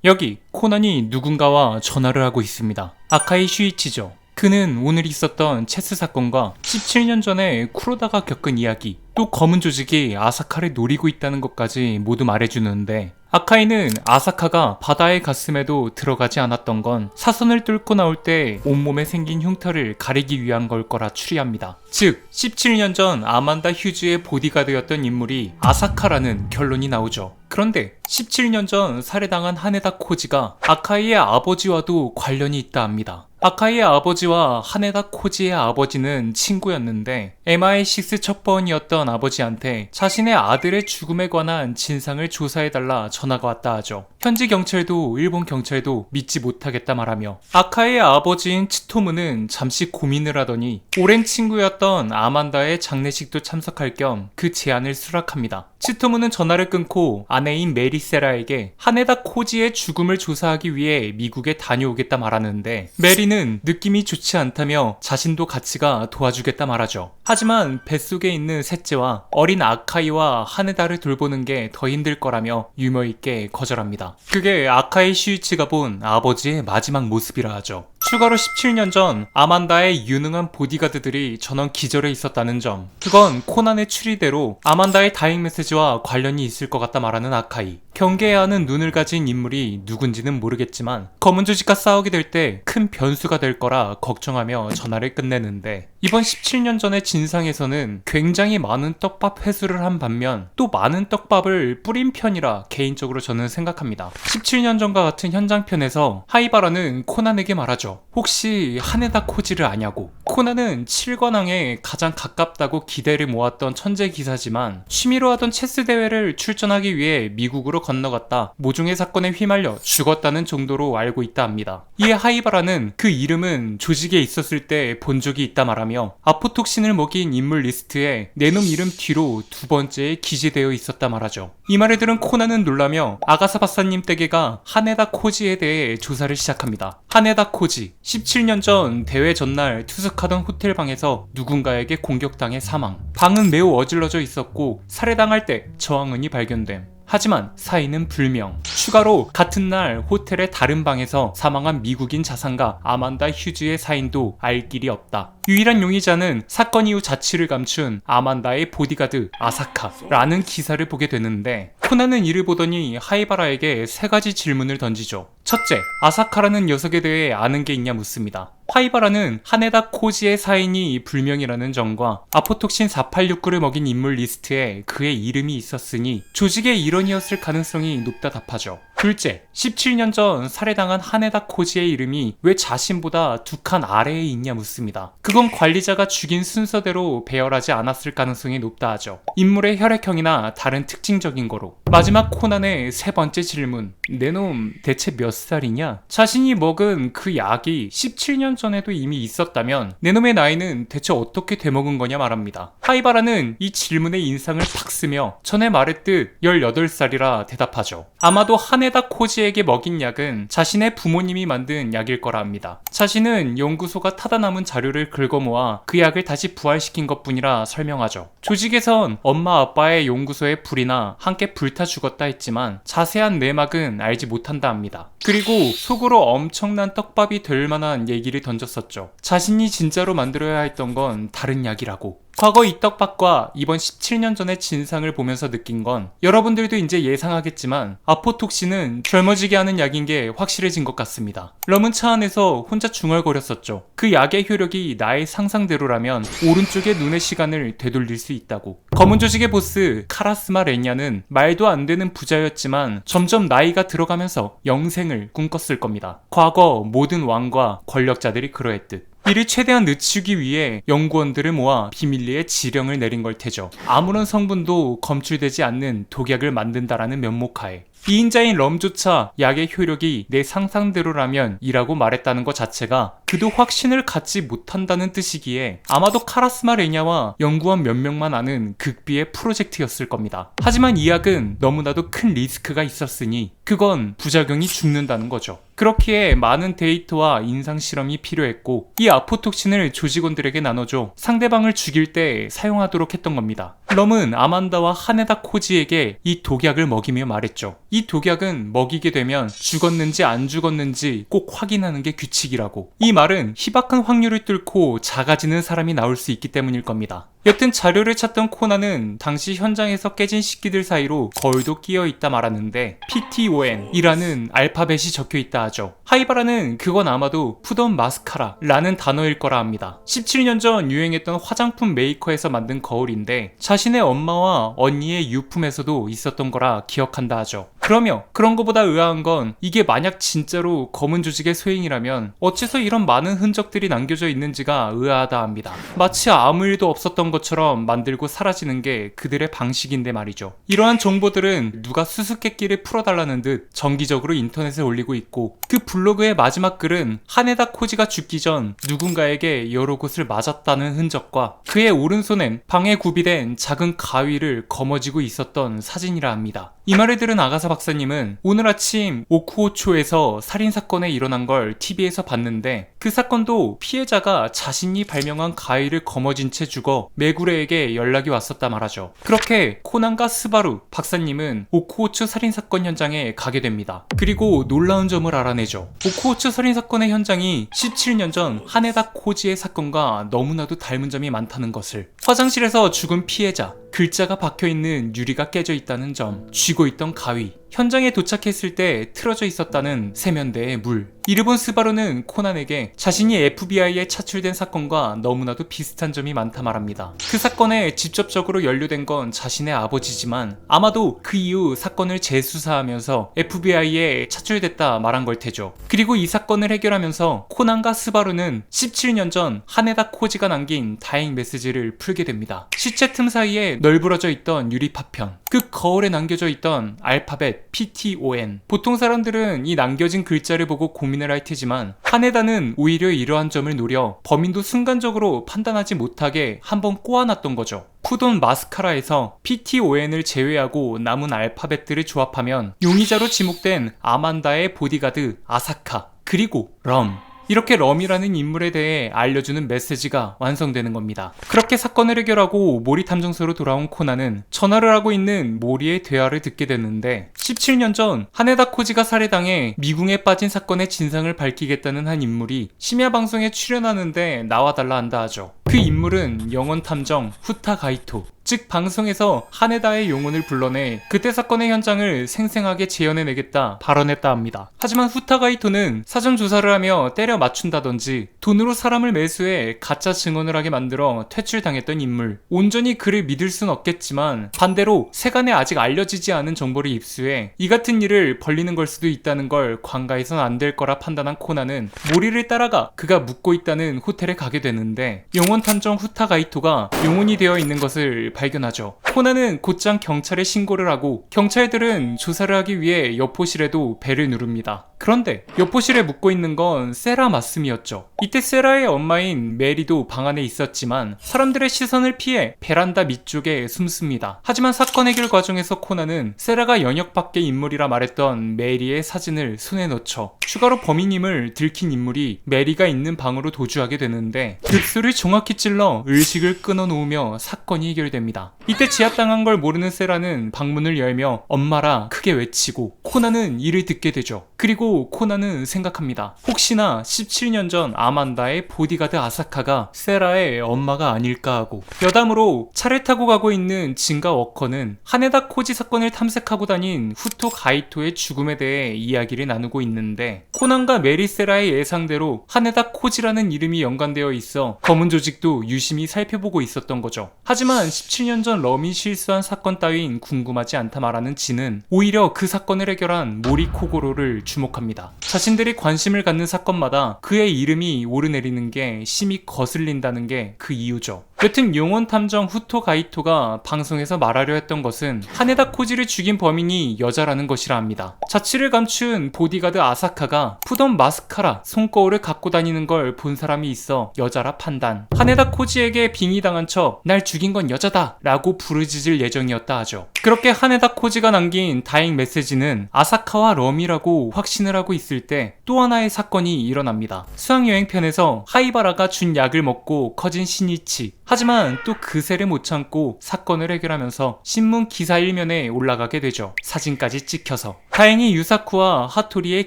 여기 코난이 누군가와 전화를 하고 있습니다. 아카이 슈이치죠. 그는 오늘 있었던 체스 사건과 17년 전에 쿠로다가 겪은 이야기, 또 검은 조직이 아사카를 노리고 있다는 것까지 모두 말해주는데, 아카이는 아사카가 바다의 가슴에도 들어가지 않았던 건 사선을 뚫고 나올 때 온몸에 생긴 흉터를 가리기 위한 걸 거라 추리합니다. 즉 17년 전 아만다 휴즈의 보디가드였던 인물이 아사카라는 결론이 나오죠. 그런데 17년 전 살해당한 하네다 코지가 아카이의 아버지와도 관련이 있다 합니다. 아카이의 아버지와 하네다 코지의 아버지는 친구였는데 MI6 첩보원이었던 아버지한테 자신의 아들의 죽음에 관한 진상을 조사해달라 전화가 왔다 하죠. 현지 경찰도 일본 경찰도 믿지 못하겠다 말하며 아카이의 아버지인 치토무는 잠시 고민을 하더니 오랜 친구였던 아만다의 장례식도 참석할 겸 그 제안을 수락합니다. 치토무는 전화를 끊고 아내인 메리세라에게 하네다 코지의 죽음을 조사하기 위해 미국에 다녀오겠다 말하는데 메리는 느낌이 좋지 않다며 자신도 같이가 도와주겠다 말하죠. 하지만 뱃속에 있는 셋째와 어린 아카이와 하네다를 돌보는 게 더 힘들 거라며 유머있게 거절합니다. 그게 아카이 슈이치가 본 아버지의 마지막 모습이라 하죠. 추가로 17년 전 아만다의 유능한 보디가드들이 전원 기절해 있었다는 점, 그건 코난의 추리대로 아만다의 다행 메시지와 관련이 있을 것 같다 말하는 아카이. 경계해야 하는 눈을 가진 인물이 누군지는 모르겠지만 검은 조직과 싸우게 될 때 큰 변수가 될 거라 걱정하며 전화를 끝내는데, 이번 17년 전의 진상에서는 굉장히 많은 떡밥 회수를 한 반면 또 많은 떡밥을 뿌린 편이라 개인적으로 저는 생각합니다. 17년 전과 같은 현장편에서 하이바라는 코난에게 말하죠. 혹시 하네다 코지를 아냐고. 코난은 7관왕에 가장 가깝다고 기대를 모았던 천재 기사지만 취미로 하던 체스 대회를 출전하기 위해 미국으로 건너갔다 모종의 사건에 휘말려 죽었다는 정도로 알고 있다 합니다. 이에 하이바라는 그 이름은 조직에 있었을 때 본 적이 있다 말하며 아포톡신을 먹인 인물 리스트에 내 놈 이름 뒤로 두 번째에 기재되어 있었다 말하죠. 이 말을 들은 코난은 놀라며 아가사 박사님 댁에가 하네다 코지에 대해 조사를 시작합니다. 하네다 코지, 17년 전 대회 전날 투숙하던 호텔 방에서 누군가에게 공격당해 사망. 방은 매우 어질러져 있었고 살해당할 때 저항은이 발견됨. 하지만 사인은 불명. 추가로 같은 날 호텔의 다른 방에서 사망한 미국인 자산가 아만다 휴즈의 사인도 알 길이 없다. 유일한 용의자는 사건 이후 자취를 감춘 아만다의 보디가드 아사카라는 기사를 보게 되는데, 코난은 이를 보더니 하이바라에게 세 가지 질문을 던지죠. 첫째, 아사카라는 녀석에 대해 아는 게 있냐 묻습니다. 하이바라는 하네다 코지의 사인이 불명이라는 점과 아포톡신 4869를 먹인 인물 리스트에 그의 이름이 있었으니 조직의 일원이었을 가능성이 높다 답하죠. 둘째, 17년 전 살해당한 하네다 코지의 이름이 왜 자신보다 두 칸 아래에 있냐 묻습니다. 그건 관리자가 죽인 순서대로 배열하지 않았을 가능성이 높다 하죠. 인물의 혈액형이나 다른 특징적인 거로. 마지막 코난의 세 번째 질문, 내 놈 대체 몇 살이냐? 자신이 먹은 그 약이 17년 전에도 이미 있었다면 내 놈의 나이는 대체 어떻게 되먹은 거냐 말합니다. 하이바라는 이 질문에 인상을 팍 쓰며 전에 말했듯 18살이라 대답하죠. 아마도 하네다 코지에게 먹인 약은 자신의 부모님이 만든 약일 거라 합니다. 자신은 연구소가 타다 남은 자료를 긁어모아 그 약을 다시 부활시킨 것뿐이라 설명하죠. 조직에선 엄마 아빠의 연구소에 불이나 함께 불타 죽었다 했지만 자세한 내막은 알지 못한다 합니다. 그리고 속으로 엄청난 떡밥이 될 만한 얘기를 던졌었죠. 자신이 진짜로 만들어야 했던 건 다른 약이라고. 과거 이 떡밥과 이번 17년 전의 진상을 보면서 느낀 건, 여러분들도 이제 예상하겠지만 아포톡신은 젊어지게 하는 약인 게 확실해진 것 같습니다. 럼은 차 안에서 혼자 중얼거렸었죠. 그 약의 효력이 나의 상상대로라면 오른쪽의 눈의 시간을 되돌릴 수 있다고. 검은 조직의 보스 카라스마 레냐는 말도 안 되는 부자였지만 점점 나이가 들어가면서 영생을 꿈꿨을 겁니다. 과거 모든 왕과 권력자들이 그러했듯. 이를 최대한 늦추기 위해 연구원들을 모아 비밀리에 지령을 내린 걸 테죠. 아무런 성분도 검출되지 않는 독약을 만든다라는 면목하에. 이인자인 럼조차 약의 효력이 내 상상대로라면 이라고 말했다는 것 자체가 그도 확신을 갖지 못한다는 뜻이기에 아마도 카라스마 레냐와 연구원 몇 명만 아는 극비의 프로젝트였을 겁니다. 하지만 이 약은 너무나도 큰 리스크가 있었으니 그건 부작용이 죽는다는 거죠. 그렇기에 많은 데이터와 임상 실험이 필요했고 이 아포톡신을 조직원들에게 나눠줘 상대방을 죽일 때 사용하도록 했던 겁니다. 럼은 아만다와 하네다 코지에게 이 독약을 먹이며 말했죠. 이 독약은 먹이게 되면 죽었는지 안 죽었는지 꼭 확인하는 게 규칙이라고. 이 말은 희박한 확률을 뚫고 작아지는 사람이 나올 수 있기 때문일 겁니다. 여튼 자료를 찾던 코난은 당시 현장에서 깨진 식기들 사이로 거울도 끼어있다 말하는데 PTON이라는 알파벳이 적혀있다 하죠. 하이바라는 그건 아마도 푸던 마스카라 라는 단어일 거라 합니다. 17년 전 유행했던 화장품 메이커에서 만든 거울인데 자신의 엄마와 언니의 유품에서도 있었던 거라 기억한다 하죠. 그러며 그런 거보다 의아한 건 이게 만약 진짜로 검은 조직의 소행이라면 어째서 이런 많은 흔적들이 남겨져 있는지가 의아하다 합니다. 마치 아무 일도 없었던 것처럼 만들고 사라지는 게 그들의 방식인데 말이죠. 이러한 정보들은 누가 수수께끼를 풀어달라는 듯 정기적으로 인터넷에 올리고 있고 그 블로그의 마지막 글은 하네다 코지가 죽기 전 누군가에게 여러 곳을 맞았다는 흔적과 그의 오른손엔 방에 구비된 작은 가위를 거머쥐고 있었던 사진이라 합니다. 이 말을 들은 아가사 박사님은 오늘 아침 오쿠오초에서 살인사건에 일어난 걸 TV에서 봤는데 그 사건도 피해자가 자신이 발명한 가위를 거머쥔 채 죽어 메구레에게 연락이 왔었다 말하죠. 그렇게 코난과 스바루 박사님은 오쿠오초 살인사건 현장에 가게 됩니다. 그리고 놀라운 점을 알아내죠. 오쿠오초 살인사건의 현장이 17년 전 하네다 코지의 사건과 너무나도 닮은 점이 많다는 것을, 화장실에서 죽은 피해자, 글자가 박혀있는 유리가 깨져 있다는 점, 쥐고 있던 가위, 현장에 도착했을 때 틀어져 있었다는 세면대의 물. 이를 본 스바루는 코난에게 자신이 FBI에 차출된 사건과 너무나도 비슷한 점이 많다 말합니다. 그 사건에 직접적으로 연루된 건 자신의 아버지지만 아마도 그 이후 사건을 재수사하면서 FBI에 차출됐다 말한 걸 테죠. 그리고 이 사건을 해결하면서 코난과 스바루는 17년 전 하네다 코지가 남긴 다행 메시지를 풀게 됩니다. 시체 틈 사이에 널브러져 있던 유리 파편, 그 거울에 남겨져 있던 알파벳 PTON. 보통 사람들은 이 남겨진 글자를 보고 고민을 할 테지만 하네다는 오히려 이러한 점을 노려 범인도 순간적으로 판단하지 못하게 한번 꼬아놨던 거죠. 푸돈 마스카라에서 PTON을 제외하고 남은 알파벳들을 조합하면 용의자로 지목된 아만다의 보디가드 아사카, 그리고 럼, 이렇게 럼이라는 인물에 대해 알려주는 메시지가 완성되는 겁니다. 그렇게 사건을 해결하고 모리 탐정소로 돌아온 코난은 전화를 하고 있는 모리의 대화를 듣게 됐는데 17년 전 하네다 코지가 살해당해 미궁에 빠진 사건의 진상을 밝히겠다는 한 인물이 심야 방송에 출연하는데 나와달라 한다 하죠. 그 인물은 영원 탐정 후타 가이토, 즉 방송에서 하네다의 영혼을 불러내 그때 사건의 현장을 생생하게 재현해내겠다 발언했다 합니다. 하지만 후타 가이토는 사전 조사를 하며 때려 맞춘다든지 돈으로 사람을 매수해 가짜 증언을 하게 만들어 퇴출당했던 인물, 온전히 그를 믿을 순 없겠지만 반대로 세간에 아직 알려지지 않은 정보를 입수해 이 같은 일을 벌리는 걸 수도 있다는 걸 관가해선 안 될 거라 판단한 코난은 모리를 따라가 그가 묵고 있다는 호텔에 가게 되는데 영혼 탐정 후타 가이토가 영혼이 되어 있는 것을 발견하죠. 코난은 곧장 경찰에 신고를 하고 경찰들은 조사를 하기 위해 여포실에도 벨을 누릅니다. 그런데 여포실에 묵고 있는 건 세라 마스미였죠. 이때 세라의 엄마인 메리도 방 안에 있었지만 사람들의 시선을 피해 베란다 밑쪽에 숨습니다. 하지만 사건 해결 과정에서 코난은 세라가 영역 밖의 인물이라 말했던 메리의 사진을 손에 넣죠. 추가로 범인임을 들킨 인물이 메리가 있는 방으로 도주하게 되는데 급소를 정확히 찔러 의식을 끊어놓으며 사건이 해결됩니다. 이때 지압당한 걸 모르는 세라는 방문을 열며 엄마라 크게 외치고 코난은 이를 듣게 되죠. 그리고 코난은 생각합니다. 혹시나 17년 전 아만다의 보디가드 아사카가 세라의 엄마가 아닐까 하고, 여담으로 차를 타고 가고 있는 진가 워커는 하네다 코지 사건을 탐색하고 다닌 후토 가이토의 죽음에 대해 이야기를 나누고 있는데 코난과 메리 세라의 예상대로 하네다 코지라는 이름이 연관되어 있어 검은 조직도 유심히 살펴보고 있었던 거죠. 하지만 17년 전 럼이 실수한 사건 따윈 궁금하지 않다 말하는 진은 오히려 그 사건을 해결한 모리 코고로를 주목합니다. 자신들이 관심을 갖는 사건마다 그의 이름이 오르내리는 게 심히 거슬린다는 게 그 이유죠. 여튼 용원 탐정 후토 가이토가 방송에서 말하려 했던 것은 하네다 코지를 죽인 범인이 여자라는 것이라 합니다. 자취를 감춘 보디가드 아사카가 푸던 마스카라, 손거울을 갖고 다니는 걸 본 사람이 있어 여자라 판단. 하네다 코지에게 빙의당한 척 날 죽인 건 여자다 라고 부르짖을 예정이었다 하죠. 그렇게 하네다 코지가 남긴 다행 메시지는 아사카와 럼이라고 확신을 하고 있을 때 또 하나의 사건이 일어납니다. 수학여행편에서 하이바라가 준 약을 먹고 커진 신이치. 하지만 또 그새를 못 참고 사건을 해결하면서 신문 기사 일면에 올라가게 되죠. 사진까지 찍혀서. 다행히 유사쿠와 하토리의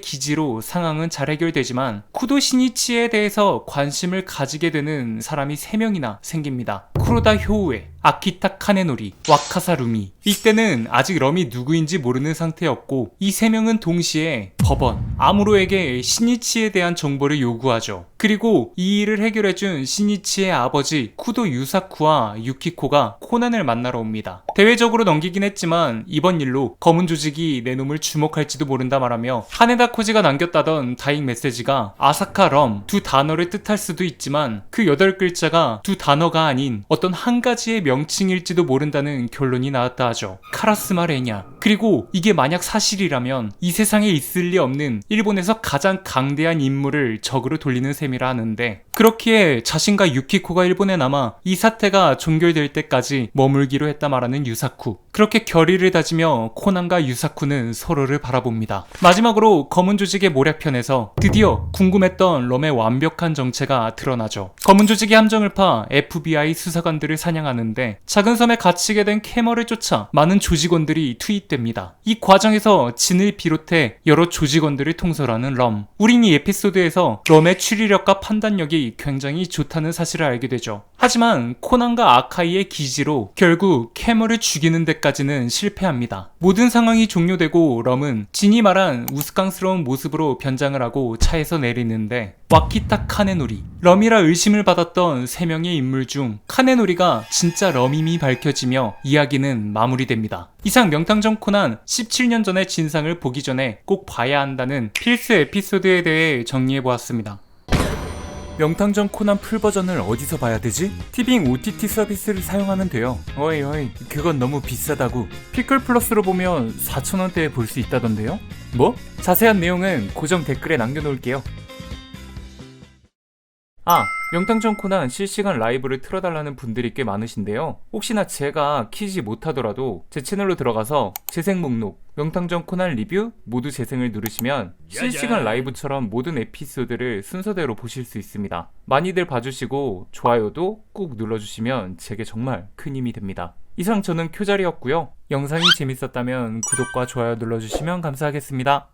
기지로 상황은 잘 해결되지만 쿠도 신이치에 대해서 관심을 가지게 되는 사람이 3명이나 생깁니다. 쿠로다 효우에, 아키타 카네노리, 와카사 루미. 이때는 아직 럼이 누구인지 모르는 상태였고 이 3명은 동시에 법원, 아무로에게 신이치에 대한 정보를 요구하죠. 그리고 이 일을 해결해준 신이치의 아버지 쿠도 유사쿠와 유키코가 코난을 만나러 옵니다. 대외적으로 넘기긴 했지만 이번 일로 검은 조직이 내 놈을 주목할지도 모른다 말하며 하네다 코지가 남겼다던 다잉 메시지가 아사카 럼 두 단어를 뜻할 수도 있지만 그 8글자가 두 단어가 아닌 어떤 한 가지의 명칭일지도 모른다는 결론이 나왔다 하죠. 카라스마 레냐. 그리고 이게 만약 사실이라면 이 세상에 있을 리 없는 일본에서 가장 강대한 인물을 적으로 돌리는 셈이라 하는데 그렇기에 자신과 유키코가 일본에 남아 이 사태가 종결될 때까지 머물기로 했다 말하는 유사쿠. 그렇게 결의를 다지며 코난과 유사쿠는 서로를 바라봅니다. 마지막으로 검은 조직의 모략편에서 드디어 궁금했던 럼의 완벽한 정체가 드러나죠. 검은 조직이 함정을 파 FBI 수사관들을 사냥하는데 작은 섬에 갇히게 된 캐머를 쫓아 많은 조직원들이 투입됩니다. 이 과정에서 진을 비롯해 여러 조직원들을 통솔하는 럼. 우린 이 에피소드에서 럼의 추리력과 판단력이 굉장히 좋다는 사실을 알게 되죠. 하지만 코난과 아카이의 기지로 결국 캐머를 죽이는 데까지는 실패합니다. 모든 상황이 종료되고 럼은 진이 말한 우스꽝스러운 모습으로 변장을 하고 차에서 내리는데 와키타 카네노리, 럼이라 의심을 받았던 3명의 인물 중 카네노리가 진짜 럼임이 밝혀지며 이야기는 마무리됩니다. 이상 명탐정 코난 17년 전의 진상을 보기 전에 꼭 봐야 한다는 필수 에피소드에 대해 정리해보았습니다. 명탐정 코난 풀버전을 어디서 봐야 되지? 티빙 OTT 서비스를 사용하면 돼요. 어이 그건 너무 비싸다고. 피클 플러스로 보면 4,000원대에 볼 수 있다던데요? 뭐? 자세한 내용은 고정 댓글에 남겨놓을게요. 명탐정 코난 실시간 라이브를 틀어달라는 분들이 꽤 많으신데요. 혹시나 제가 키지 못하더라도 제 채널로 들어가서 재생 목록, 명탐정 코난 리뷰 모두 재생을 누르시면 실시간 라이브처럼 모든 에피소드를 순서대로 보실 수 있습니다. 많이들 봐주시고 좋아요도 꾹 눌러주시면 제게 정말 큰 힘이 됩니다. 이상 저는 쿄자리였고요. 영상이 재밌었다면 구독과 좋아요 눌러주시면 감사하겠습니다.